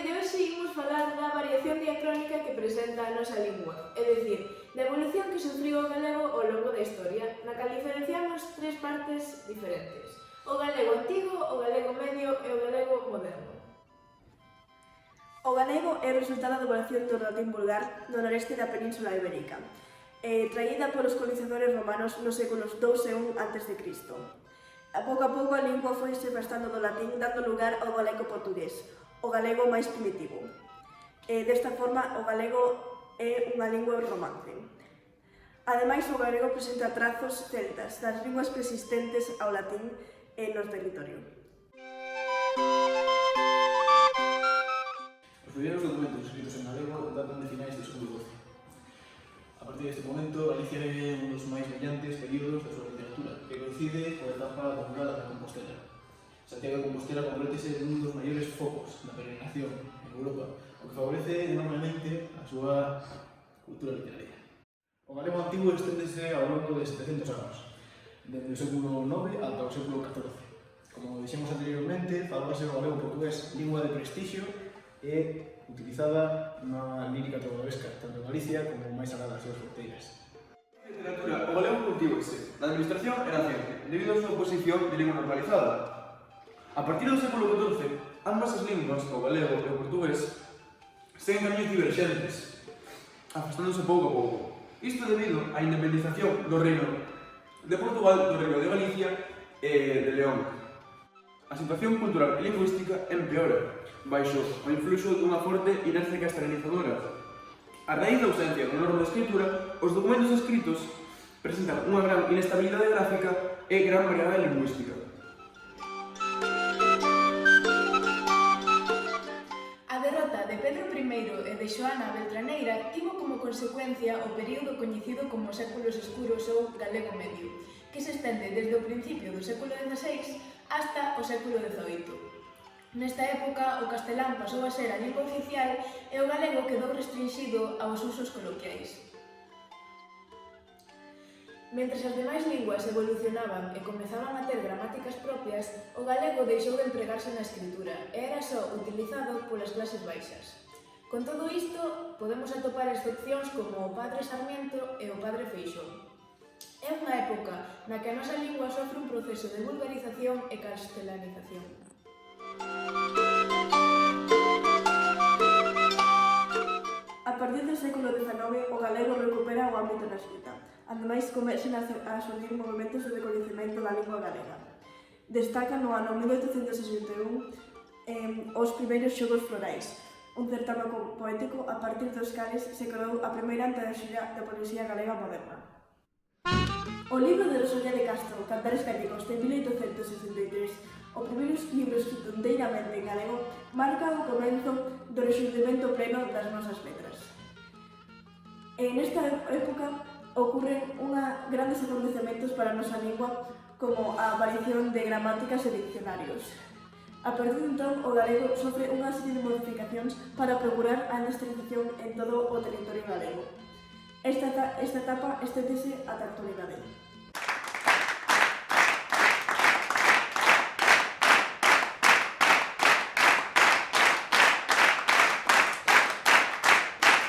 de hoxe imos falar da variación diacrónica que presenta a nosa lingua, é dicir, da evolución que sufriu o galego ao longo da historia, na cal diferenciamos tres partes diferentes: o galego antigo, o galego medio e o galego moderno. O galego é o resultado da evolución do latín vulgar no noreste da Península Ibérica, traída polos colonizadores romanos nos séculos II e I a.C. A pouco a lingua foi se afastando do latín, dando lugar ao galego portugués, o galego máis primitivo. Desta forma, o galego é unha lingua romance. Ademais, o galego presenta trazos celtas das linguas persistentes ao latín no territorio. Os primeiros documentos escritos en galego datan de finais do século XII. A partir deste momento, Galicia é un dos máis brillantes períodos da súa literatura, que coincide coa etapa da Rural da Compostela. Santiago de Compostela convértese nun dos maiores focos da peregrinación en Europa, o que favorece enormemente a súa cultura literaria. O galego antigo esténdese ao longo de 700 anos, desde o século IX ata o século XIV. Como dixemos anteriormente, falabase o galego portugués, lingua de prestixio e utilizada na lírica trovadoresca, tanto en Galicia como máis alá das súas fronteiras. En literatura, o galego cultívase na administración e na ciencia, debido á súa posición de lingua normalizada. A partir do século XIV, ambas as linguas, o galego e o portugués, seguen camiños diverxentes, afastándose pouco a pouco. Isto debido á independización do reino de Portugal, do reino de Galicia e de León. A situación cultural e lingüística empeora, baixo o influxo dunha forte inercia castelanizadora. A raíz da ausencia da norma de escritura, os documentos escritos presentan unha gran inestabilidade gráfica e gran variedade lingüística. A derrota de Pedro I e de Xoana Beltraneira tivo como consecuencia o período coñecido como os séculos escuros ou galego medio, que se estende desde o principio do século XVI hasta o século XVIII. Nesta época, o castelán pasou a ser a lingua oficial e o galego quedou restringido aos usos coloquiais. Mentres as demais linguas evolucionaban e comezaban a ter gramáticas propias, o galego deixou de empregarse na escritura e era só utilizado polas clases baixas. Con todo isto, podemos atopar excepcións como o padre Sarmiento e o padre Feixóo. É unha época na que a nosa lingua sofre un proceso de vulgarización e castelanización. A partir do século XIX, o galego recupera o ámbito na escrita. Ademais, comecen a surgir movimentos de recoñecemento da lingua galega. Destaca no ano 1861 os primeiros xogos florais, un certame poético a partir dos cales se creou a primeira antoloxía da poesía galega moderna. O libro de Rosalía de Castro, Cantares Gallegos, de 1863, o primeiro libro escrito inteiramente en galego, marca o comezo do rexurdimento pleno das nosas letras. Nesta época ocorren grandes acontecementos para a nosa lingua, como a aparición de gramáticas e diccionarios. A partir de entón, o galego sofre unha serie de modificacións para procurar a industrialización en todo o territorio galego. Esta etapa esténdese ata a actualidade.